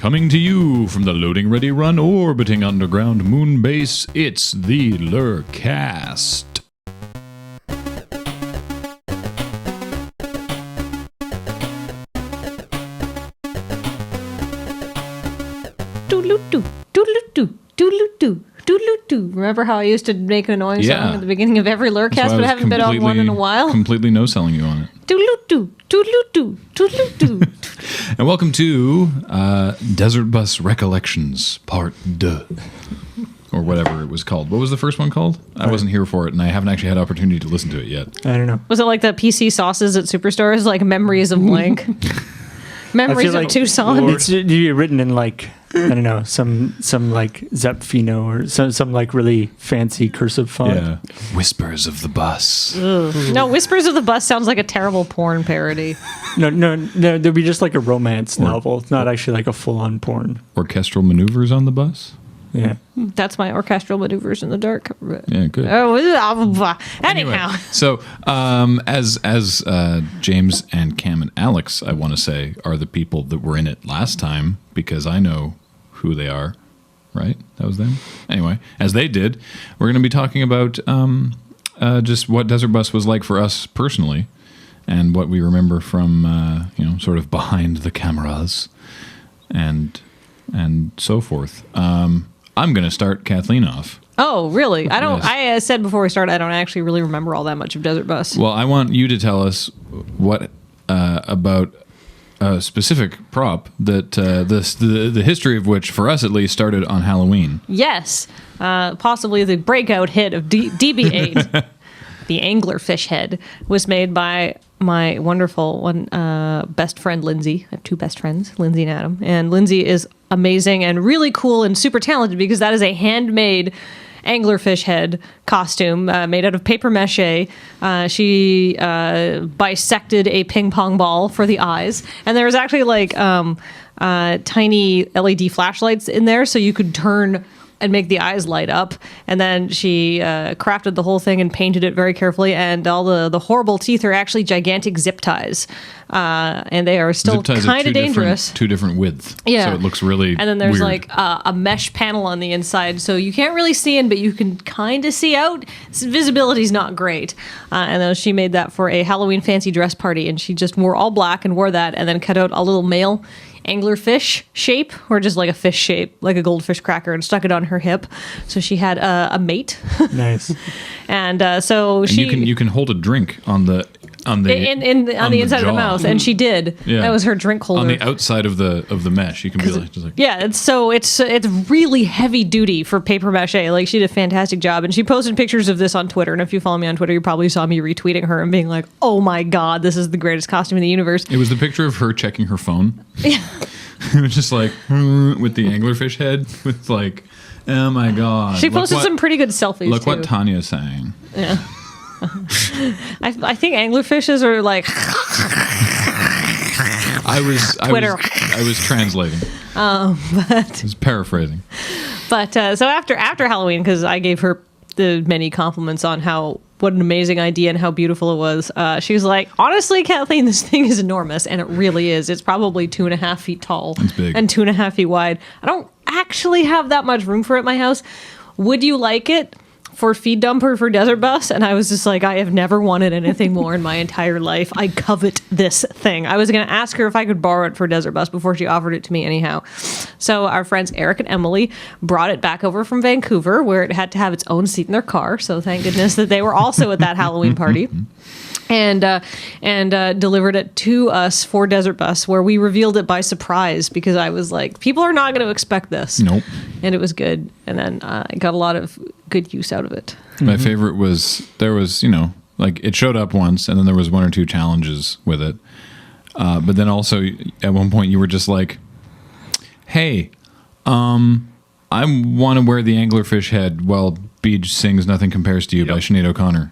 Coming to you from the Loading Ready Run orbiting underground moon base, it's the LRRcast. Doodle-doo, doodle-doo, doodle-doo, doodle-doo. Remember how I used to make an annoying song at the beginning of every LRRcast, but I haven't been on one in a while? Completely no-selling you on it. Doodle-doo, doodle-doo, doodle-doo. And welcome to Desert Bus Recollections, Part 2. Or whatever it was called. What was the first one called? I wasn't here for it, and I haven't actually had opportunity to listen to it yet. I don't know. Was it like the PC sauces at Superstores, like Memories of Blank? Memories of Tucson? It's written in like, I don't know, some like Zepfino or some like really fancy cursive font. Yeah. Whispers of the Bus. No, Whispers of the Bus sounds like a terrible porn parody. No, there'd be just like a romance novel. It's not actually like a full-on porn. Orchestral maneuvers on the bus? Yeah. That's my orchestral maneuvers in the dark. Yeah, good. Anyhow. So as James and Cam and Alex, I want to say, are the people that were in it last time, because I know who they are, right? That was them? Anyway, as they did, we're going to be talking about just what Desert Bus was like for us personally and what we remember from, sort of behind the cameras and so forth. I'm going to start Kathleen off. Oh, really? I don't. Yes. I said before we started, I don't actually really remember all that much of Desert Bus. Well, I want you to tell us what about a specific prop that the history of which, for us at least, started on Halloween. Yes, possibly the breakout hit of DB8. The anglerfish head was made by my wonderful best friend, Lindsay. I have two best friends, Lindsay and Adam. And Lindsay is amazing and really cool and super talented because that is a handmade anglerfish head costume made out of paper mache. She bisected a ping pong ball for the eyes. And there was actually like tiny LED flashlights in there so you could turn and make the eyes light up. And then she crafted the whole thing and painted it very carefully. And all the horrible teeth are actually gigantic zip ties. And they are still kind of dangerous. Two different widths. Yeah. So it looks really And then there's weird. like a mesh panel on the inside. So you can't really see in, but you can kind of see out. Visibility's not great. And then she made that for a Halloween fancy dress party. And she just wore all black and wore that and then cut out a little male anglerfish shape, or just like a fish shape, like a goldfish cracker, and stuck it on her hip, so she had a mate. Nice. And so she you can hold a drink on the inside of the mouth, and she did. Yeah. That was her drink holder on the outside of the mesh. You can be like, just like it's really heavy duty for paper mache. Like, she did a fantastic job, and she posted pictures of this on Twitter. And if you follow me on Twitter, you probably saw me retweeting her and being like, "Oh my god, this is the greatest costume in the universe." It was the picture of her checking her phone. Yeah. It was just like with the anglerfish head, with like, oh my god. She posted some pretty good selfies. Look too. what Tanya's saying. Yeah. I think anglerfishes are like. I was translating. But I was paraphrasing. But so after Halloween, because I gave her the many compliments on what an amazing idea and how beautiful it was, she was like, honestly, Kathleen, this thing is enormous, and it really is. It's probably 2.5 feet tall. It's big. And 2.5 feet wide. I don't actually have that much room for it at my house. Would you like it for feed dumper for Desert Bus? And I was just like, I have never wanted anything more in my entire life. I covet this thing. I was going to ask her if I could borrow it for Desert Bus before she offered it to me anyhow. So our friends Eric and Emily brought it back over from Vancouver, where it had to have its own seat in their car. So thank goodness that they were also at that Halloween party. And delivered it to us for Desert Bus, where we revealed it by surprise, because I was like, people are not going to expect this. Nope. And it was good. And then I got a lot of good use out of it. My favorite was, there was, like, it showed up once, and then there was one or two challenges with it. But then also, at one point, you were just like, hey, I want to wear the anglerfish head while Beach sings Nothing Compares to You by Sinead O'Connor.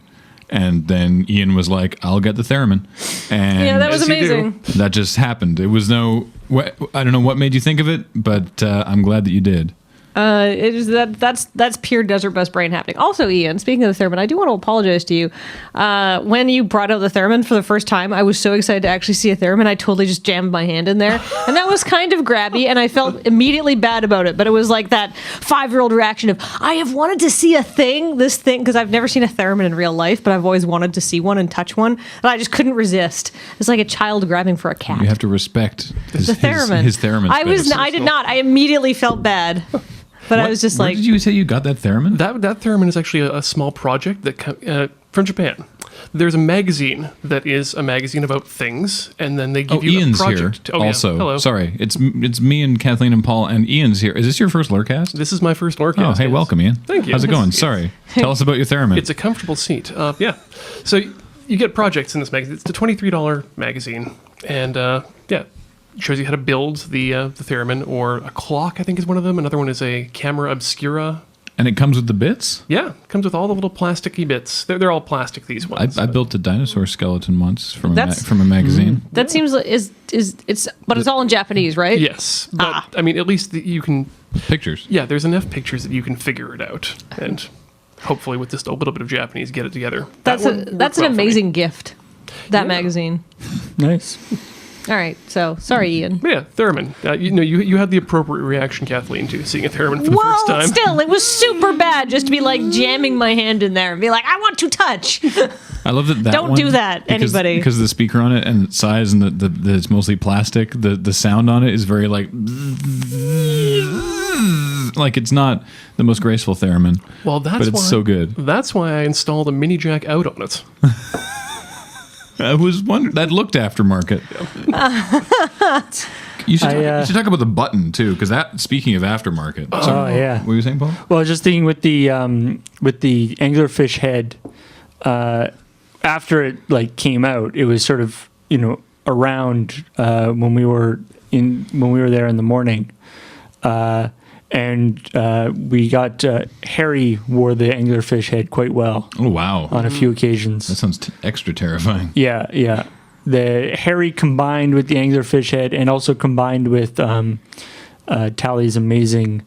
And then Ian was like, I'll get the theremin. And yeah, that was amazing. That just happened. It was I don't know what made you think of it, but I'm glad that you did. That's pure desert bus brain happening. Also, Ian, speaking of the theremin, I do want to apologize to you. When you brought out the theremin for the first time, I was so excited to actually see a theremin. I totally just jammed my hand in there, and that was kind of grabby, and I felt immediately bad about it. But it was like that 5-year-old reaction of I have wanted to see this thing, because I've never seen a theremin in real life, but I've always wanted to see one and touch one, and I just couldn't resist. It's like a child grabbing for a cat. You have to respect his theremin. His theremin. I did not. I immediately felt bad. But I was just Where like... did you say you got that theremin? That theremin is actually a small project that from Japan. There's a magazine that is a magazine about things, and then they give you Ian's a project. Here also. Yeah. Hello. Sorry, it's me and Kathleen and Paul, and Ian's here. Is this your first LRRcast? This is my first LRRcast. Oh, hey, yes. welcome, Ian. Thank you. How's it going? Yes. Sorry. Tell us about your theremin. It's a comfortable seat. Yeah. So you get projects in this magazine. It's a $23 magazine, and yeah. It shows you how to build the theremin, or a clock, I think is one of them. Another one is a camera obscura. And it comes with the bits? Yeah, it comes with all the little plasticky bits. They're all plastic, these ones. I built a dinosaur skeleton once from That's- a magazine. That seems like but it's all in Japanese, right? Yes, but I mean, at least you can... Pictures. Yeah, there's enough pictures that you can figure it out. And hopefully with just a little bit of Japanese, get it together. That's one an worked well for me. amazing gift, that magazine. Nice. All right, so sorry, Ian. But yeah, theremin. You had the appropriate reaction, Kathleen, to seeing a theremin for the first Well, time. still, it was super bad just to be like jamming my hand in there and be like, I want to touch. I love that. Don't one, do that, anybody. Because the speaker on it and its size and the it's mostly plastic. The sound on it is very like it's not the most graceful theremin. Well, that's but it's why, so good. That's why I installed a mini jack out on it. I was wondering that looked aftermarket. You should talk about the button too, because that. Speaking of aftermarket, Yeah. What were you saying, Paul? Well, I was just thinking with the anglerfish head, after it came out, it was sort of around when we were there in the morning, and we got Harry wore the anglerfish head quite well. Oh wow! On a few occasions. That sounds extra terrifying. Yeah. The Harry combined with the anglerfish head, and also combined with Tally's amazing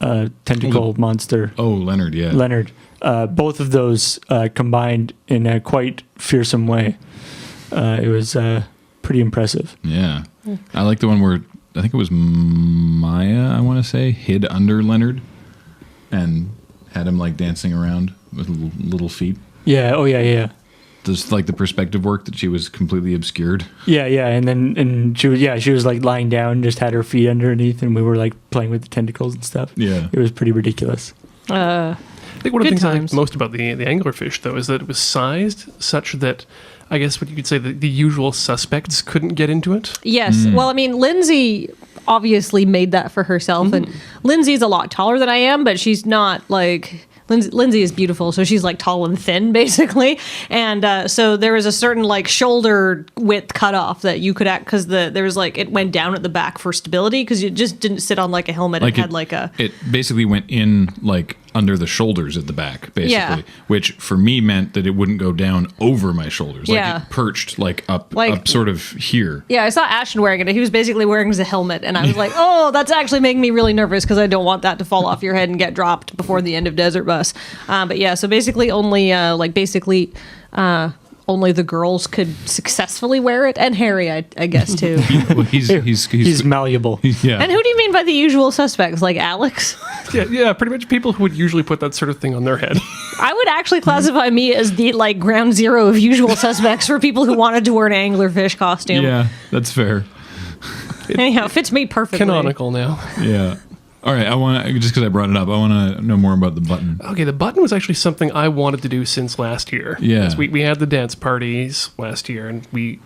tentacle monster. Oh, Leonard, yeah. Leonard. Both of those combined in a quite fearsome way. It was pretty impressive. Yeah. I like the one where I think it was Maya, I want to say, hid under Leonard and had him dancing around with little feet. Yeah. Oh, yeah. Just the perspective work that she was completely obscured. Yeah. And she was lying down, just had her feet underneath, and we were playing with the tentacles and stuff. Yeah. It was pretty ridiculous. I think one of the things I times. like most about the anglerfish, though, is that it was sized such that I guess what you could say the usual suspects couldn't get into it. Yes. Well, I mean, Lindsay obviously made that for herself, and Lindsay's a lot taller than I am, but she's not Lindsay is beautiful, so she's tall and thin, basically, and so there was a certain shoulder width cutoff that you could act because there was it went down at the back for stability because you just didn't sit on a helmet. It had it basically went in under the shoulders at the back, basically, Yeah. which for me meant that it wouldn't go down over my shoulders. Yeah. It perched up sort of here. Yeah, I saw Ashton wearing it. He was basically wearing it as a helmet, and I was like, "Oh, that's actually making me really nervous because I don't want that to fall off your head and get dropped before the end of Desert Bus." But yeah, so basically only only the girls could successfully wear it, and Harry, I guess too. Well, he's malleable. Yeah. And who do you mean by the usual suspects, like Alex? Yeah, pretty much people who would usually put that sort of thing on their head. I would actually classify me as the ground zero of usual suspects for people who wanted to wear an anglerfish costume. Yeah, that's fair. Anyhow, it fits me perfectly. Canonical now. Yeah. All right, I want to, just because I brought it up, I want to know more about the button. Okay, the button was actually something I wanted to do since last year. Yeah. 'Cause we had the dance parties last year, and we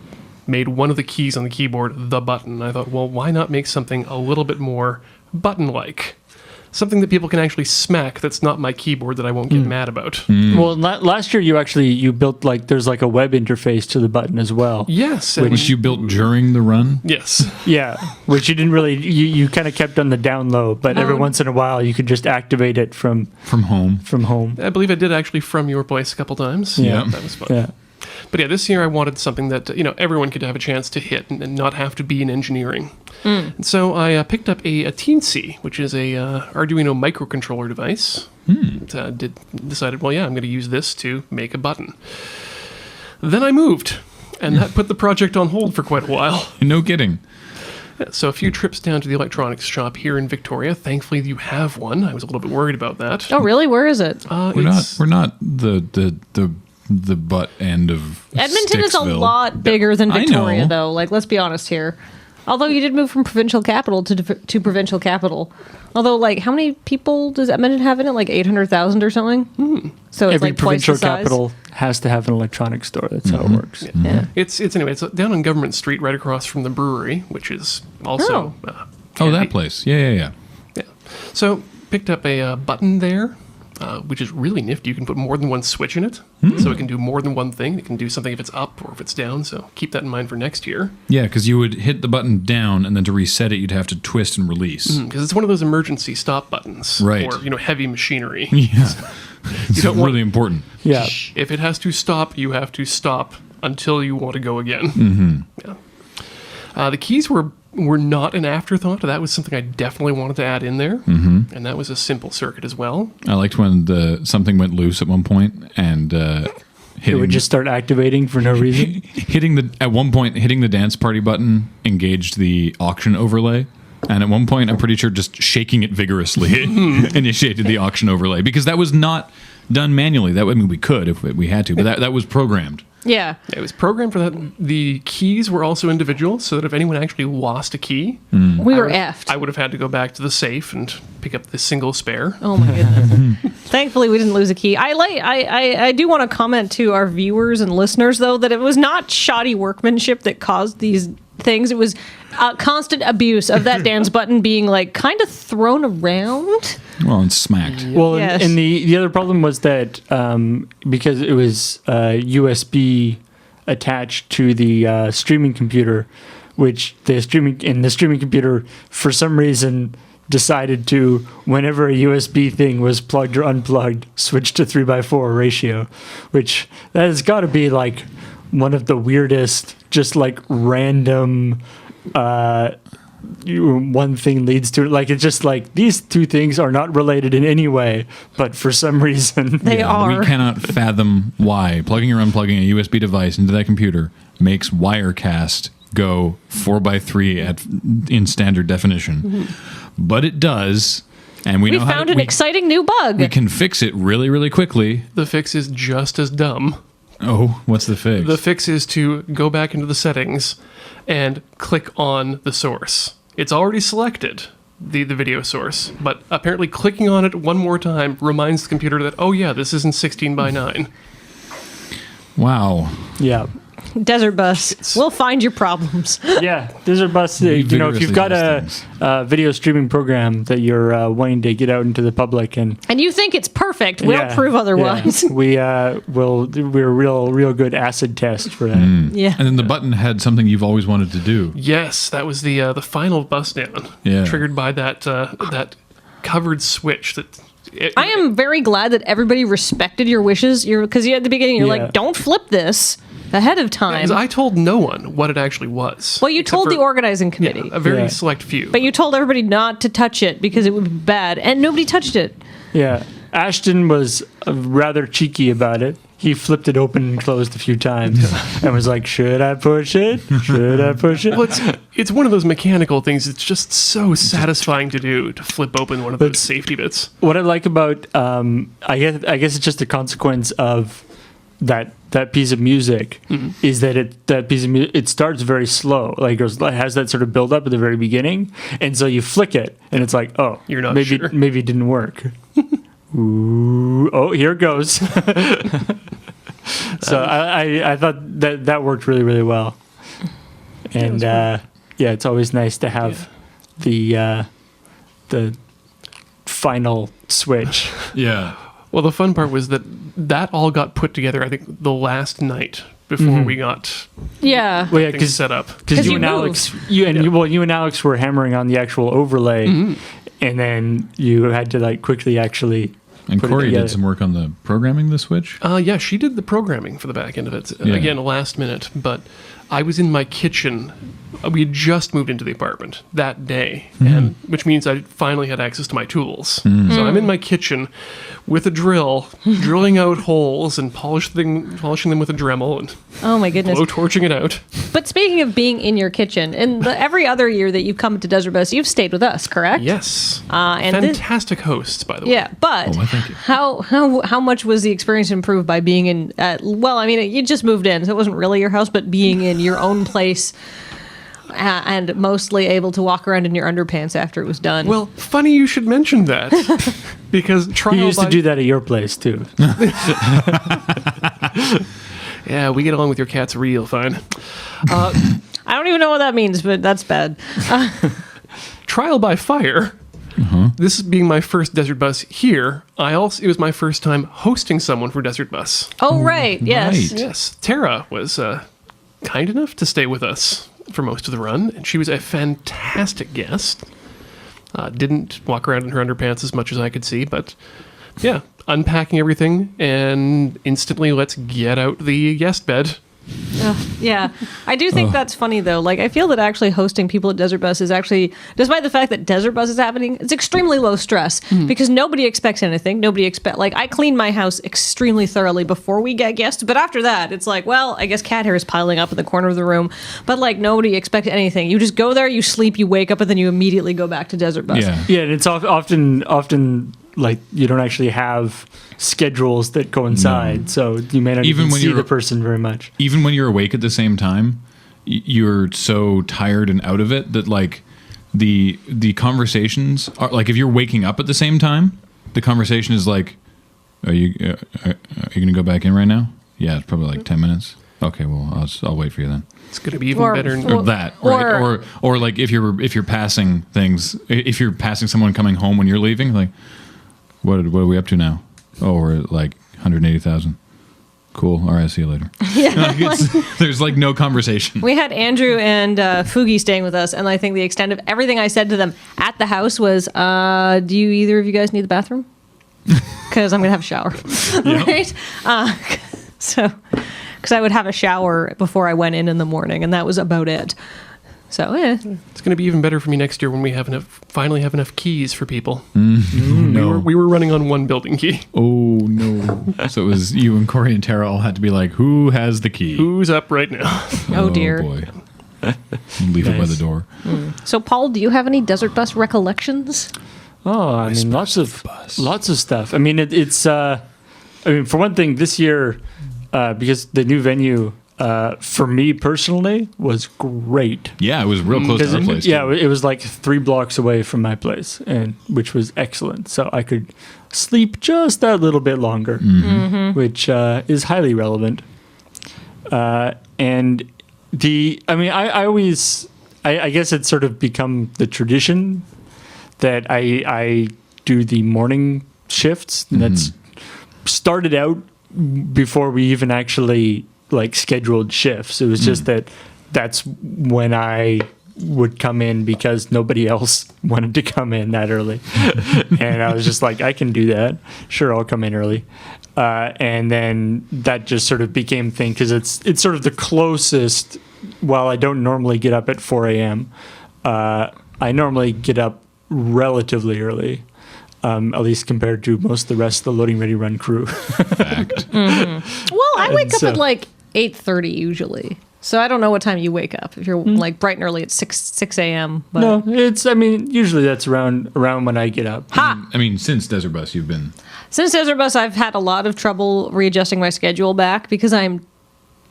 made one of the keys on the keyboard the button. I thought, well, why not make something a little bit more button-like? Something that people can actually smack that's not my keyboard that I won't get mad about. Well, last year you built there's a web interface to the button as well. Yes. Which you built during the run? Yes. Yeah, which you didn't really, you kind of kept on the down low, but every once in a while you could just activate it from From home. home. I believe I did actually from your place a couple times. Yeah. That was fun. Yeah. But yeah, this year I wanted something that everyone could have a chance to hit and not have to be in engineering. And so I picked up a Teensy, which is a Arduino microcontroller device. Decided, well, yeah, I'm going to use this to make a button. Then I moved, and that put the project on hold for quite a while. No kidding. So a few trips down to the electronics shop here in Victoria. Thankfully, you have one. I was a little bit worried about that. Oh, really? Where is it? We're not the butt end of Edmonton is a Sticksville. lot bigger than I Victoria, know. though. Like, let's be honest here. Although you did move from provincial capital to provincial capital. Although, like, how many people does Edmonton have in it? Like 800,000 or something? So it's Every like twice the provincial size. capital has to have an electronics store. That's how it works. Yeah. It's down on Government Street, right across from the brewery, which is also. Oh, handy. that place. Yeah. Yeah. So picked up a button there, which is really nifty. You can put more than one switch in it, so it can do more than one thing. It can do something if it's up or if it's down. So keep that in mind for next year. Yeah, because you would hit the button down, and then to reset it, you'd have to twist and release. Because it's one of those emergency stop buttons, Right. Or heavy machinery. Yeah, it's don't want- really important. Yeah. If it has to stop, you have to stop until you want to go again. Yeah. The keys were not an afterthought. That was something I definitely wanted to add in there, and that was a simple circuit as well. I liked when something went loose at one point, and It would just start activating for no reason. hitting the dance party button engaged the auction overlay. And at one point, I'm pretty sure just shaking it vigorously initiated the auction overlay, because that was not done manually. We could if we had to, but that was programmed. Yeah. It was programmed for that. The keys were also individual, so that if anyone actually lost a key, We were effed. I would have had to go back to the safe and pick up the single spare. Oh my goodness! Thankfully, we didn't lose a key. I do want to comment to our viewers and listeners, though, that it was not shoddy workmanship that caused these things. It was constant abuse of that dance button being like kind of thrown around. Well, and smacked. Well, Yes. and the other problem was that because it was USB attached to the streaming computer, which the streaming computer for some reason decided to, whenever a USB thing was plugged or unplugged, switch to 3:4 ratio, which that has got to be like one of the weirdest, just like random. One thing leads to it. Like, it's just like these two things are not related in any way, but for some reason They are. We cannot fathom why plugging or unplugging a USB device into that computer makes LRRcast go 4:3 in standard definition. But it does, and we We know how found an exciting new bug. we can fix it really, really quickly. The fix is just as dumb. Oh, what's the fix? The fix is to go back into the settings and click on the source. It's already selected, the video source, but apparently clicking on it one more time reminds the computer that, oh yeah, this isn't 16:9. Wow. yeah. Desert Bus. We'll find your problems. Yeah, Desert Bus. If you've got a video streaming program that you're wanting to get out into the public, and And you think it's perfect. We'll yeah, prove otherwise. yeah, we're a real good acid test for that. Yeah. And then the button had something you've always wanted to do. Yes, that was the final bus down, Yeah. triggered by that covered switch that. I am very glad that everybody respected your wishes. Because at the beginning, you're Yeah. like, don't flip this ahead of time. Because I told no one what it actually was. Well, you except told for- the organizing committee. Yeah, a very Yeah. select few. But you told everybody not to touch it because it would be bad. And nobody touched it. Yeah, Ashton was rather cheeky about it. He flipped it open and closed a few times, and was like, "Should I push it? Should I push it?" Well, it's one of those mechanical things. It's just so satisfying to do, to flip open one of those safety bits. What I like about, I guess it's just a consequence of that piece of music, is that that piece of music, it starts very slow, like it has that sort of build up at the very beginning, and so you flick it, and it's like, oh, You're not maybe sure. maybe it didn't work. Ooh, oh, here it goes. So I thought that worked really, really well, and yeah, it's always nice to have the final switch. Yeah. Well, the fun part was that all got put together, I think, the last night before we got Yeah. Well, yeah, things set up. because 'Cause you you and Alex, you and Alex were hammering on the actual overlay, and then you had to like quickly actually And put it Corey together. did some work on the programming the Switch. Yeah, she did the programming for the back end of it. Yeah. Again, last minute, but I was in my kitchen. We had just moved into the apartment that day, and which means I finally had access to my tools. So I'm in my kitchen with a drill, drilling out holes and polishing them with a Dremel and Oh my goodness. blowtorching it out. But speaking of being in your kitchen, and every other year that you've come to Desert Bus, you've stayed with us, correct? Yes. And Fantastic hosts, by the way. Yeah, but Oh, well, thank you. how much was the experience improved by being in? Well, I mean, you just moved in, so it wasn't really your house, but being in your own place and mostly able to walk around in your underpants after it was done. Well, funny you should mention that because trial You used by to do that at your place too. Yeah, we get along with your cats real fine. I don't even know what that means, but that's bad. Trial by fire. This being my first Desert Bus here, it was my first time hosting someone for Desert Bus. Oh, right. Yes. Right. Yes, Tara was kind enough to stay with us for most of the run, and she was a fantastic guest. Didn't walk around in her underpants as much as I could see, but yeah, unpacking everything and instantly let's get out the guest bed. Yeah. I do think that's funny, though. Like, I feel that actually hosting people at Desert Bus is actually, despite the fact that Desert Bus is happening, it's extremely low stress because nobody expects anything. Like, I clean my house extremely thoroughly before we get guests, but after that, it's like, well, I guess cat hair is piling up in the corner of the room, but like, nobody expects anything. You just go there, you sleep, you wake up, and then you immediately go back to Desert Bus. Yeah. Yeah, and it's often like you don't actually have schedules that coincide, so you may not even when see you're- the person very much. Even when you're awake at the same time, you're so tired and out of it that like the conversations are like if you're waking up at the same time, the conversation is like, are you gonna go back in right now? Yeah, it's probably like 10 minutes. Okay, well I'll wait for you then. It's going to be even Or- better. Or that, right? Or like if you're passing things, if you're passing someone coming home when you're leaving, like what are we up to now? Oh, we're at like 180,000. Cool. All right, see you later. Yeah. There's like no conversation. We had Andrew and Fugi staying with us, and I think the extent of everything I said to them at the house was, do you either of you guys need the bathroom? Because I'm going to have a shower. Right? Because I would have a shower before I went in the morning, and that was about it. So, It's going to be even better for me next year when we finally have enough keys for people. No. We were running on one building key. Oh no. So it was you and Corey and Tara all had to be like, who has the key? Who's up right now? Oh, dear. Boy. Leave it by the Nice. door. So, Paul, do you have any Desert Bus recollections? Oh, I mean, lots of stuff. I mean, for one thing, this year, because the new venue, for me personally, was great. Yeah, it was real close to our place. Yeah, too. it was like 3 blocks away from my place, and which was excellent. So I could sleep just that little bit longer, which is highly relevant. And I guess it's sort of become the tradition that I do the morning shifts. And that's started out before we even actually like scheduled shifts. It was just that's when I would come in because nobody else wanted to come in that early. And I was just like, I can do that. Sure, I'll come in early. And then that just sort of became a thing because it's sort of the closest. While I don't normally get up at 4 a.m., I normally get up relatively early. At least compared to most of the rest of the Loading Ready Run crew. Fact. Well, I wake up so- at like 8:30 usually. So I don't know what time you wake up. If you're like bright and early at 6 a.m. But No, usually that's around when I get up. Ha! I mean, since Desert Bus, you've been. Since Desert Bus, I've had a lot of trouble readjusting my schedule back because I'm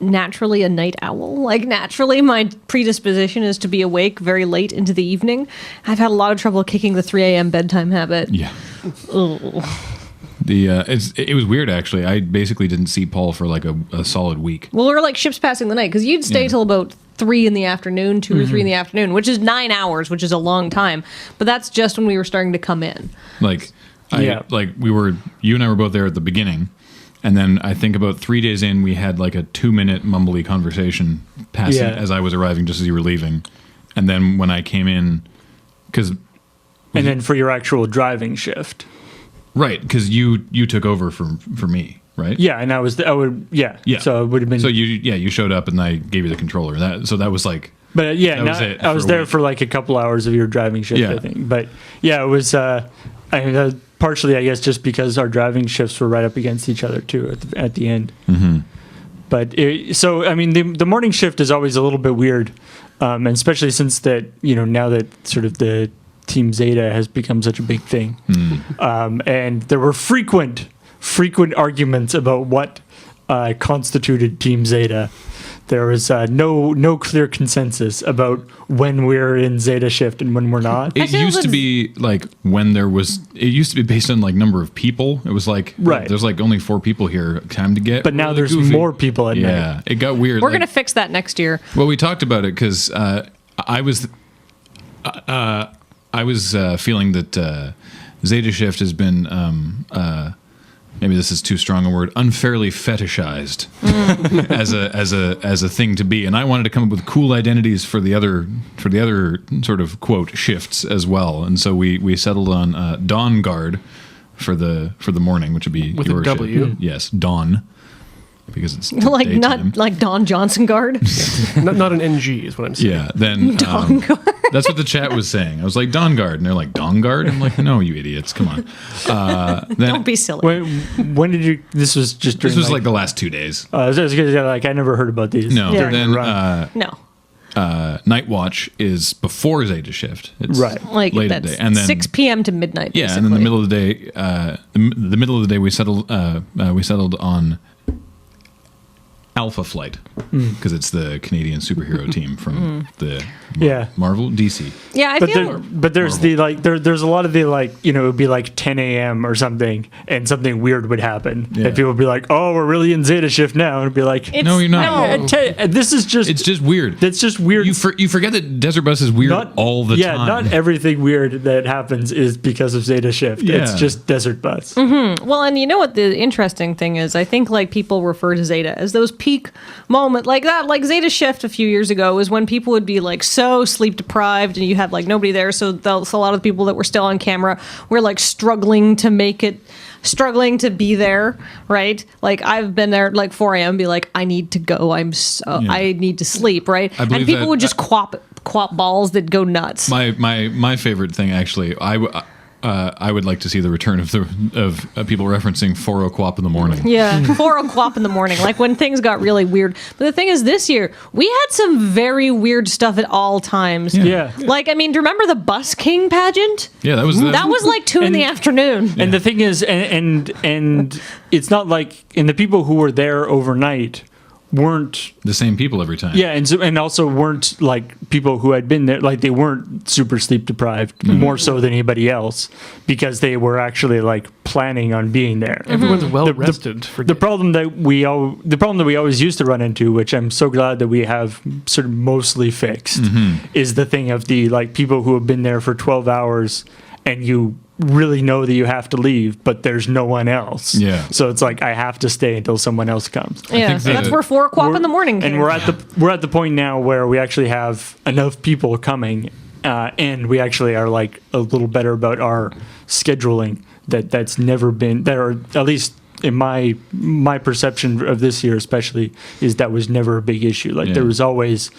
naturally a night owl. Like, naturally, my predisposition is to be awake very late into the evening. I've had a lot of trouble kicking the 3 a.m. bedtime habit. Yeah. Ugh. It was weird, actually. I basically didn't see Paul for like a solid week. Well, we were like ships passing the night because you'd stay till about 3 in the afternoon, 2 or 3 in the afternoon, which is 9 hours, which is a long time. But that's just when we were starting to come in. Like, Yeah. you and I were both there at the beginning. And then I think about 3 days in, we had like a 2-minute mumbly conversation passing as I was arriving, just as you were leaving. And then when I came in, because And then for your actual driving shift. Right, because you took over for me, right? Yeah, and I Yeah. So it would have been. So you showed up and I gave you the controller. That was like. But yeah, that was it I was for a there week. for like a couple hours of your driving shift, Yeah. I think. But yeah, it was. Partially, I guess, just because our driving shifts were right up against each other too at the end. Mm-hmm. But the morning shift is always a little bit weird, and especially since that now that sort of the Team Zeta has become such a big thing, and there were frequent arguments about what constituted Team Zeta. There was no clear consensus about when we're in Zeta shift and when we're not. It used to be like it used to be based on like number of people. It was like, Right. there's like only 4 people here. Time to get. But now really there's goofy. more people at night. Yeah, it got weird. We're like- gonna fix that next year. Well, we talked about it because I was feeling that Zeta Shift has been maybe this is too strong a word, unfairly fetishized as a thing to be, and I wanted to come up with cool identities for the other sort of quote shifts as well, and so we settled on Dawn Guard for the morning, which would be With your a W. shift. Yes, Dawn. Because it's Like daytime. not like Don Johnson guard. Not an NG is what I'm saying. Yeah, then Dawn Guard. that's what the chat was saying. I was like, Dawn Guard, and they're like, Dawn Guard? I'm like, no, you idiots, come on. Then Don't be silly. When did you? This was just. this during, was like the last 2 days. I was gonna say, like I never heard about these. No, Yeah. then No. Night Watch is before Zeta Shift. It's Right. Like late in that's the day, and then 6 p.m. to midnight. yeah, and in the middle of the day, the middle of the day we settled on Alpha Flight because it's the Canadian superhero team from the Yeah. Marvel DC. Yeah, I But feel. there's Marvel. the like there's a lot of the like it would be like 10 a.m. or something and something weird would happen Yeah. and people would be like, oh, we're really in Zeta shift now, and it'd be like, It's, No, you're not. this is just It's just weird. that's just weird. You forget that Desert Bus is weird all the time. Not everything weird that happens is because of Zeta shift. It's Yeah. just Desert Bus. Well, and you know what the interesting thing is? I think like people refer to Zeta as those peak moments like that. Like Zeta Shift a few years ago was when people would be like so sleep deprived and you had like nobody there. So a lot of the people that were still on camera were like struggling to be there, right? Like I've been there like 4 a.m. be like, I need to go. I need to sleep, right? I And believe people that- would just quap balls that go nuts. My favorite thing actually, I would like to see the return of people referencing 4 o'clock in the morning. Yeah, 4 o'clock in the morning, like when things got really weird. But the thing is, this year we had some very weird stuff at all times. Yeah. Like, I mean, do you remember the Bus King pageant? Yeah, that was That was like 2 in the afternoon. And the thing is, and it's not like, and the people who were there overnight weren't. the same people every time. Yeah, and also weren't like people who had been there, like they weren't super sleep deprived, more so than anybody else, because they were actually like planning on being there. Everyone's well The- rested for The problem that we always used to run into, which I'm so glad that we have sort of mostly fixed, is the thing of the like people who have been there for 12 hours and you really know that you have to leave, but there's no one else. Yeah. So it's like I have to stay until someone else comes. Yeah, think so that's that- where 4 o'clock in the morning came. And we're at the point now where we actually have enough people coming, and we actually are like a little better about our scheduling. That's never been that, or at least in my perception of this year, especially, is that was never a big issue. Like Yeah. there was always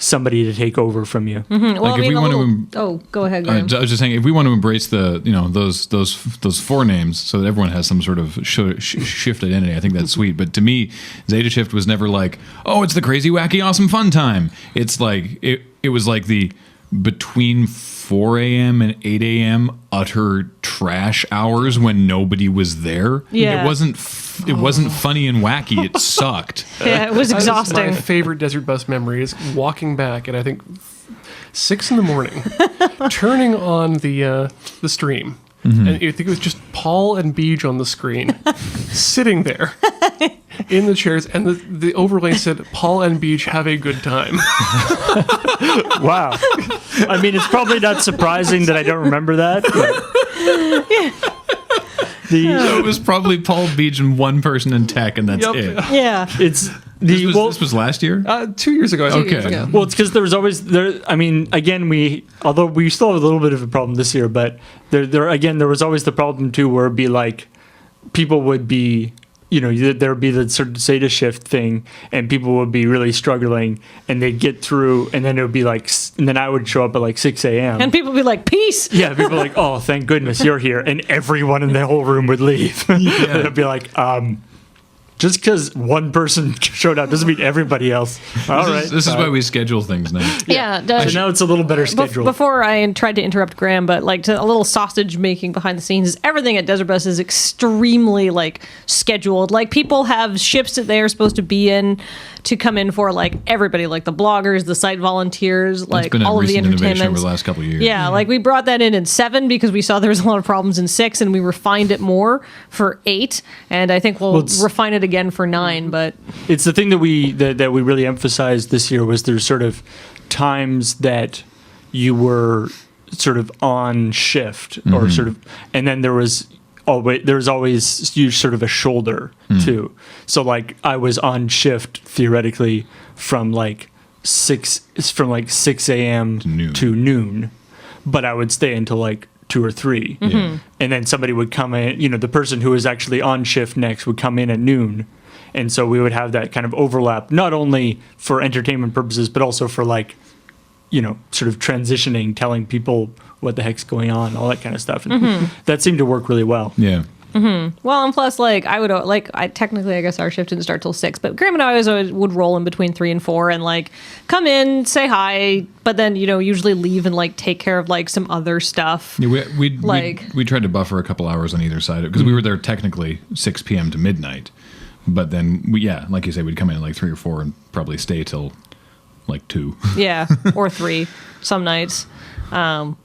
somebody to take over from you. Well, Like, I if mean, we the want to little, go ahead, I Graham. was just saying, if we want to embrace those 4 names, so that everyone has some sort of shift identity, I think that's sweet. But to me, Zeta Shift was never like, oh, it's the crazy, wacky, awesome, fun time. It's like it was like the between 4 a.m. and 8 a.m. utter trash hours when nobody was there. Yeah. It wasn't funny and wacky. It sucked. Yeah, it was That is exhausting. my favorite Desert Bus memory is walking back at I think 6 in the morning, turning on the stream, and I think it was just Paul and Beej on the screen, sitting there in the chairs, and the overlay said, "Paul and Beej have a good time." Wow. I mean, it's probably not surprising that I don't remember that. So it was probably Paul Beach and one person in tech, and that's Yep. it. Yeah. It's This was last year? 2 years ago. I think. Okay. Yeah. Well, it's because there was always there. I mean, again, although we still have a little bit of a problem this year, but there was always the problem too, where it'd be like people would be, there would be the sort of Zeta shift thing, and people would be really struggling, and they'd get through, and then it would be like, and then I would show up at like 6 a.m. And people would be like, peace. Yeah, people are like, oh, thank goodness you're here, and everyone in the whole room would leave. And it'd be like, just because one person showed up doesn't mean everybody else. All right. This is why we schedule things now. Yeah. So now it's a little better scheduled. Before I tried to interrupt Graham, but like a little sausage making behind the scenes is everything at Desert Bus is extremely like scheduled. Like people have ships that they are supposed to be in to come in for, like everybody, like the bloggers, the site volunteers, It's like been all a of the recent innovation entertainment. over the last couple of years. Yeah, like we brought that in 7 because we saw there was a lot of problems in 6, and we refined it more for 8, and I think we'll refine it again for 9. But it's the thing that we really emphasized this year was there's sort of times that you were sort of on shift or sort of, and then there was always you sort of a shoulder too. So like I was on shift theoretically from like 6 a.m. to noon, but I would stay until like 2 or 3, and then somebody would come in. The person who was actually on shift next would come in at noon. And so we would have that kind of overlap, not only for entertainment purposes, but also for like, sort of transitioning, telling people what the heck's going on, all that kind of stuff. And that seemed to work really well. Yeah. well, and plus, like I would technically, I guess our shift didn't start till 6, but Graham and I always would roll in between 3 and 4, and like come in, say hi, but then usually leave and like take care of like some other stuff. Yeah, we tried to buffer a couple hours on either side because we were there technically 6 p.m. to midnight. But then, like you say, we'd come in at like 3 or 4 and probably stay till like 2. Yeah, or 3 some nights. And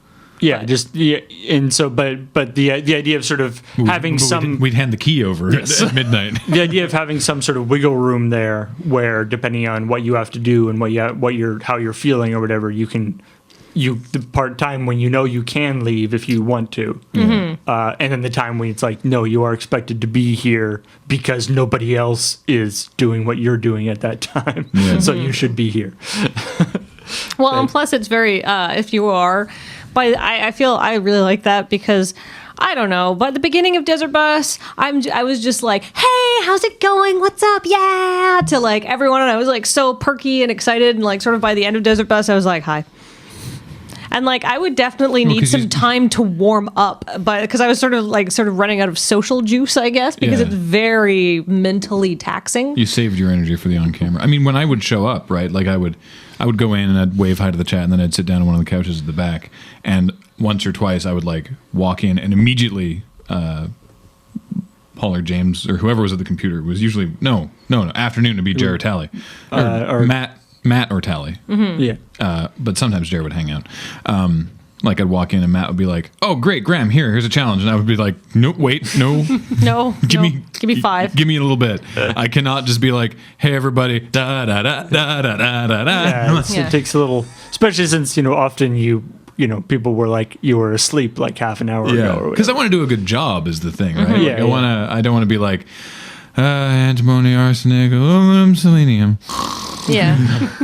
so, but the idea of sort of having we'd hand the key over at midnight. The idea of having some sort of wiggle room there, where depending on what you have to do and how you're feeling or whatever, the part time when you can leave if you want to, and then the time when it's like, no, you are expected to be here because nobody else is doing what you're doing at that time, so you should be here. Well, and plus it's very if you are, but I feel I really like that because I don't know. But at the beginning of Desert Bus, I was just like, hey, how's it going? What's up? Yeah, to like everyone, and I was like so perky and excited, and like sort of by the end of Desert Bus, I was like, hi. And like I would definitely need some time to warm up, but because I was sort of running out of social juice, I guess, because it's very mentally taxing. You saved your energy for the on camera. I mean, when I would show up, right? Like I would go in and I'd wave hi to the chat, and then I'd sit down on one of the couches at the back, and once or twice I would like walk in and immediately Paul or James or whoever was at the computer was usually no afternoon to be Jared Talley or Matt or Tally. But sometimes Jared would hang out. Like I'd walk in and Matt would be like, "Oh, great, Graham, here's a challenge," and I would be like, "Nope, wait, no, give me 5, give me a little bit. I cannot just be like, hey, everybody, da da da da da da da da." It takes a little, especially since often people were like you were asleep like half an hour ago. Because I want to do a good job is the thing, right? Yeah, I don't want to be like antimony, arsenic, aluminum, selenium. Yeah.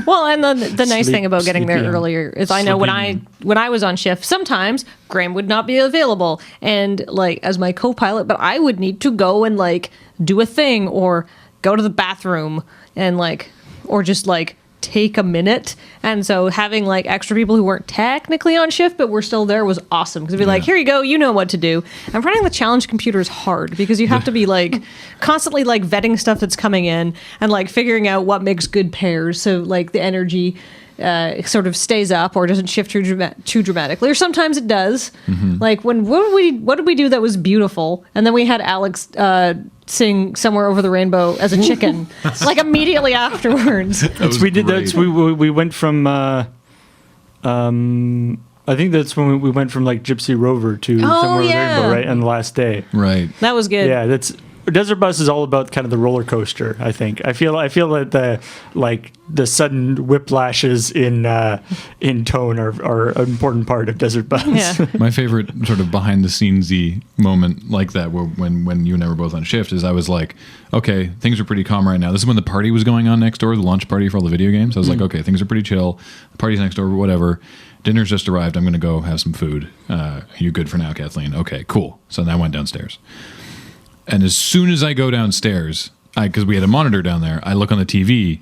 Well, and the nice thing about getting there earlier is I know when I was on shift, sometimes Graham would not be available, and like as my co-pilot, but I would need to go and like do a thing or go to the bathroom and like or just like take a minute. And so having like extra people who weren't technically on shift but were still there was awesome, because it'd be like, here you go, you know what to do. And running the challenge computer is hard because you have to be like constantly like vetting stuff that's coming in and like figuring out what makes good pairs, so like the energy sort of stays up or doesn't shift too dramatically, or sometimes it does. Like what did we do that was beautiful, and then we had Alex sing "Somewhere Over the Rainbow" as a chicken like immediately afterwards. We went from I think that's when we went from like Gypsy Rover to Somewhere Over the Rainbow, right, on the last day. Right. That was good. Yeah, Desert Bus is all about kind of the roller coaster. I think I feel that the sudden whiplashes in tone are an important part of Desert Bus. Yeah. My favorite sort of behind the scenes-y moment like that, when you and I were both on shift, is I was like, okay, things are pretty calm right now. This is when the party was going on next door, the launch party for all the video games. I was like, okay, things are pretty chill. The party's next door, whatever. Dinner's just arrived. I'm going to go have some food. Are you good for now, Kathleen? Okay, cool. So then I went downstairs. And as soon as I go downstairs, because we had a monitor down there, I look on the TV,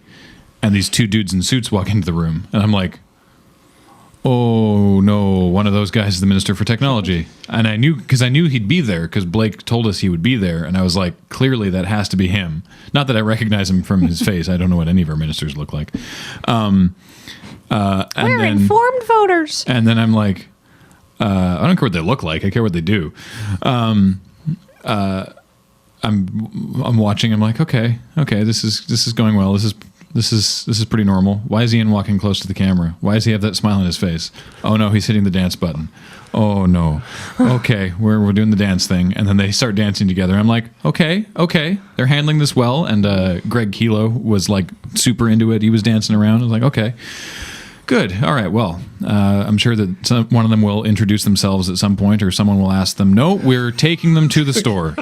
and these two dudes in suits walk into the room. And I'm like, oh, no, one of those guys is the Minister for Technology. And I knew he'd be there, because Blake told us he would be there. And I was like, clearly that has to be him. Not that I recognize him from his face. I don't know what any of our ministers look like. We're informed voters. And then I'm like, I don't care what they look like. I care what they do. I'm watching. I'm like, okay, this is going well. This is pretty normal. Why is Ian walking close to the camera? Why does he have that smile on his face? Oh no, he's hitting the dance button. Oh no. Okay, we're doing the dance thing, and then they start dancing together. I'm like, okay, they're handling this well. And Greg Kilo was like super into it. He was dancing around. I was like, okay. Good. All right. Well, I'm sure that one of them will introduce themselves at some point, or someone will ask them, no, we're taking them to the store.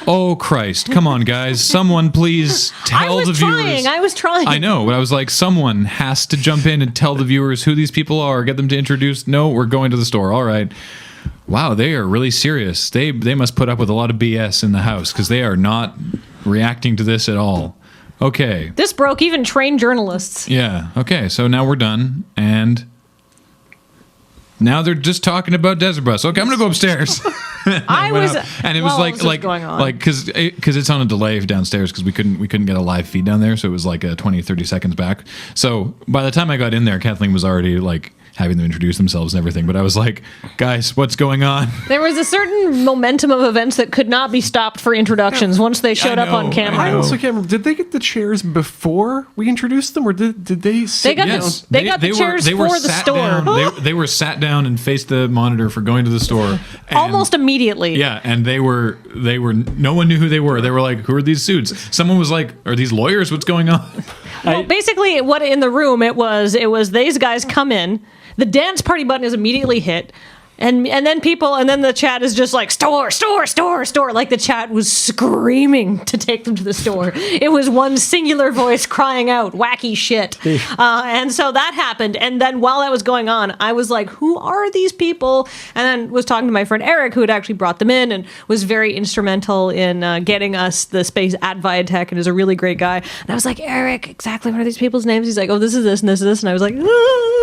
Oh, Christ. Come on, guys. Someone please tell the viewers. I was trying. I know, but I was like, someone has to jump in and tell the viewers who these people are, get them to introduce. No, we're going to the store. All right. Wow, they are really serious. They must put up with a lot of BS in the house, because they are not reacting to this at all. Okay. This broke even trained journalists. Yeah. Okay. So now we're done, and now they're just talking about Desert Bus. Okay, I'm gonna go upstairs. I was, and it was going on? like because it's on a delay downstairs, because we couldn't get a live feed down there, so it was like 20-30 seconds back. So by the time I got in there, Kathleen was already like having them introduce themselves and everything. But I was like, guys, what's going on? There was a certain momentum of events that could not be stopped for introductions once they showed up on camera. I also can't remember. Did they get the chairs before we introduced them, or did they sit down? They got the chairs for the store. They were sat down and faced the monitor for going to the store. Almost immediately. Yeah, and they were. No one knew who they were. They were like, who are these suits? Someone was like, are these lawyers? What's going on? Well, basically, what in the room it was these guys come in. The dance party button is immediately hit. And then the chat is just like, store. Like the chat was screaming to take them to the store. It was one singular voice crying out, wacky shit. And so that happened. And then while that was going on, I was like, who are these people? And then was talking to my friend Eric, who had actually brought them in and was very instrumental in getting us the space at Viatech, and is a really great guy. And I was like, Eric, exactly what are these people's names? He's like, oh, this is this and this is this. And I was like, ooh.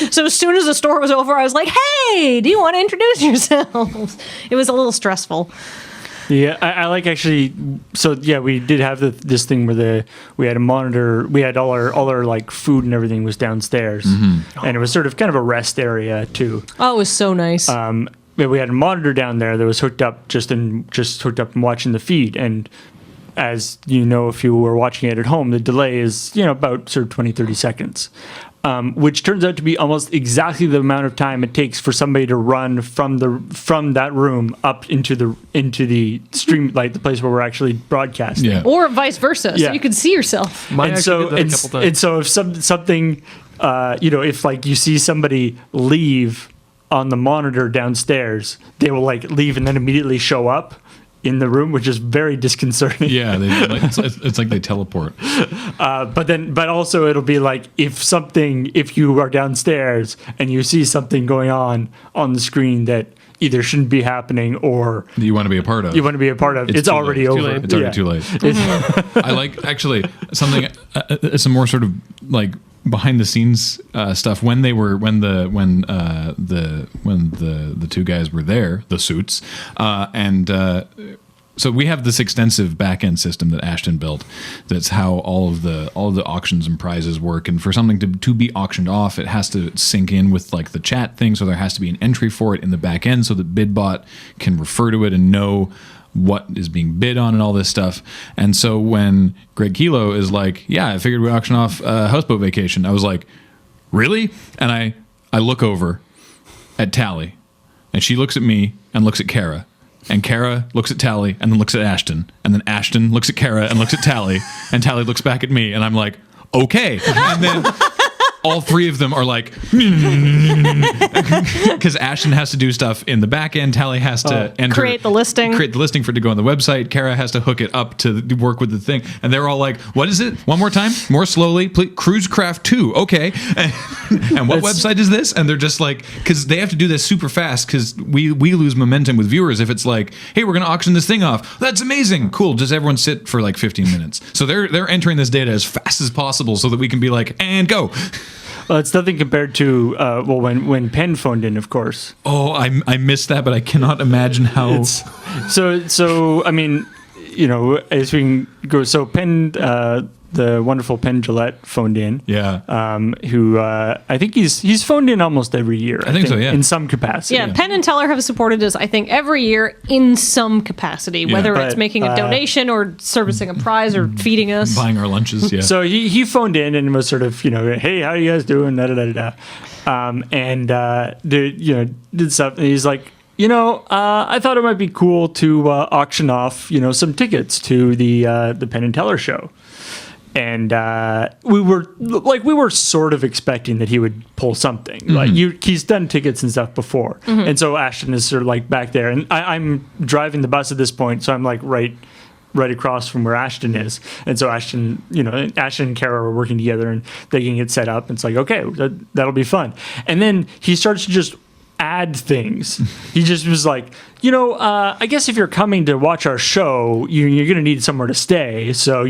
So as soon as the store was over, I was like, hey, do you want to introduce yourselves? It was a little stressful. Yeah, I like actually. So yeah, we did have this thing where we had a monitor. We had all our like food and everything was downstairs, and it was sort of kind of a rest area too. Oh, it was so nice. We had a monitor down there that was hooked up just hooked up and watching the feed. And as you know, if you were watching it at home, the delay is about sort of 20-30 seconds. Which turns out to be almost exactly the amount of time it takes for somebody to run from that room up into the stream, like the place where we're actually broadcasting, or vice versa, so you can see yourself. And so if something, if like you see somebody leave on the monitor downstairs, they will like leave and then immediately show up in the room, which is very disconcerting. Yeah, it's like they teleport. But also it'll be like if you are downstairs and you see something going on the screen that either shouldn't be happening or you want to be a part of. It's already over. It's already too late. I like actually something some more sort of like behind the scenes stuff when the two guys were there, the suits, so we have this extensive back-end system that Ashton built. That's how all of the auctions and prizes work. And for something to be auctioned off, it has to sync in with like the chat thing. So there has to be an entry for it in the back end so that BidBot can refer to it and know what is being bid on and all this stuff. And so when Greg Kilo is like, yeah, I figured we'd auction off Houseboat Vacation, I was like, really? And I look over at Tally, and she looks at me and looks at Kara. And Kara looks at Tally and then looks at Ashton. And then Ashton looks at Kara and looks at Tally. And Tally looks back at me. And I'm like, okay. And then all three of them are like, because Ashton has to do stuff in the back end. Tally has to create the listing for it to go on the website. Kara has to hook it up to work with the thing. And they're all like, what is it? One more time? More slowly? Please. Cruisecraft 2. Okay. And what website is this? And they're just like, because they have to do this super fast because we lose momentum with viewers if it's like, hey, we're going to auction this thing off. That's amazing. Cool. Just everyone sit for like 15 minutes. So they're entering this data as fast as possible so that we can be like, and go. Well, it's nothing compared to when Penn phoned in, of course. Oh, I missed that, but I cannot imagine how. So I mean, as we can go. So Penn, the wonderful Penn Gillette phoned in. Yeah. Who I think he's phoned in almost every year. I think so. Yeah. In some capacity. Yeah, Penn and Teller have supported us, I think, every year in some capacity, whether it's making a donation or servicing a prize or feeding us. Buying our lunches, yeah. So he phoned in and was sort of, hey, how you guys doing? Did stuff. And he's like, I thought it might be cool to auction off, some tickets to the Penn and Teller show. And we were sort of expecting that he would pull something. Mm-hmm. Like he's done tickets and stuff before, and so Ashton is sort of like back there, and I'm driving the bus at this point, so I'm like right across from where Ashton is, and so Ashton and Kara are working together, and they can get set up. And it's like, okay, that'll be fun. And then he starts to just add things. He just was like, I guess if you're coming to watch our show, you're going to need somewhere to stay. So,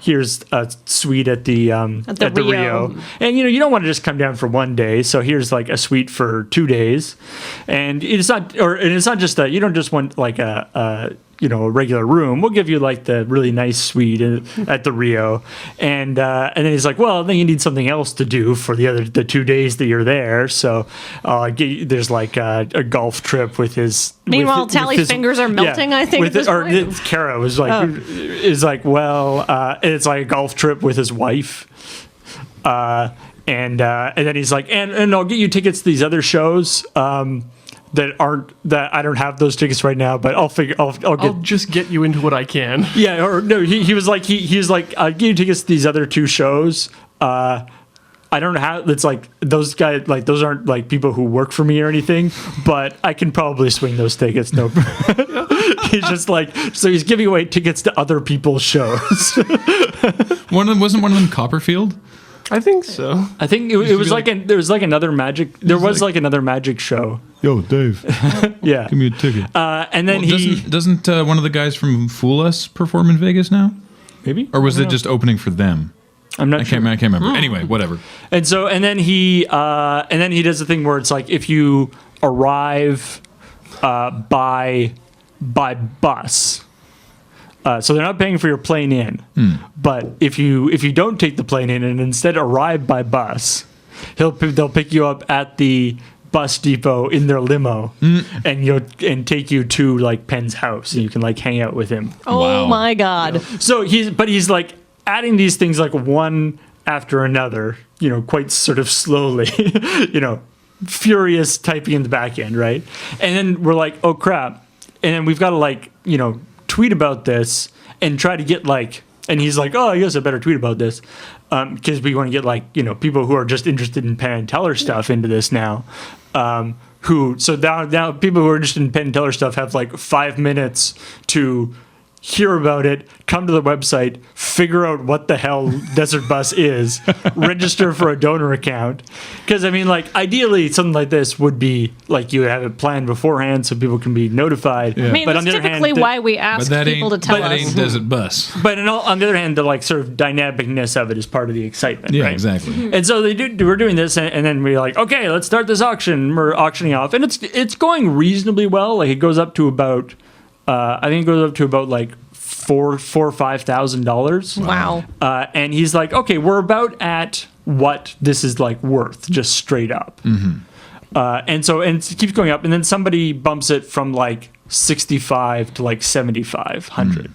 here's a suite at the Rio. And, you don't want to just come down for one day. So here's like a suite for 2 days. And it's not just that you don't just want like a regular room. We'll give you like the really nice suite at the Rio. And then he's like, well, then you need something else to do for the 2 days that you're there. So there's like a golf trip with his. Meanwhile, Tally's fingers are melting. Yeah, I think. Kara was like, is like, well, it's like a golf trip with his wife. And then he's like, and I'll get you tickets to these other shows. That I don't have those tickets right now, but I'll just get you into what I can. Yeah, or no, he was like I'll give you tickets to these other two shows. I don't know how. It's like those guys, like those aren't like people who work for me or anything, but I can probably swing those tickets. No, he's just like, so he's giving away tickets to other people's shows. Wasn't one of them Copperfield? I think so. I think it was there was like another magic. There was like another magic show. Yo, Dave. Yeah, give me a ticket. And then doesn't one of the guys from Fool Us perform in Vegas now? Maybe, or was it just opening for them? I'm not sure. I can't remember. Anyway, whatever. And then he does the thing where it's like if you arrive by bus. So they're not paying for your plane in, but if you don't take the plane in and instead arrive by bus, they'll pick you up at the bus depot in their limo and take you to like Penn's house, and you can like hang out with him. Oh my God! So he's like adding these things like one after another, quite sort of slowly, furious typing in the back end, right? And then we're like, oh crap, and then we've got to tweet about this and try to get and he's like, oh, I guess I better tweet about this because we want to get people who are just interested in Penn and Teller stuff into this now. Now people who are interested in Penn and Teller stuff have 5 minutes to hear about it, come to the website, figure out what the hell Desert Bus is, register for a donor account. Because, ideally, something like this would be, you have it planned beforehand so people can be notified. Yeah. But that's typically why we ask people to tell us. That ain't Desert Bus. But on the other hand, the, sort of dynamicness of it is part of the excitement, yeah, right? Exactly. Mm-hmm. And so we're doing this, and then we're like, okay, let's start this auction. We're auctioning off. And it's going reasonably well. It goes up to about... I think it goes up to about $4,000 or $5,000. Wow. And he's like, okay, we're about at what this is worth, just straight up. Mm-hmm. And it keeps going up, and then somebody bumps it from 65 to 7,500.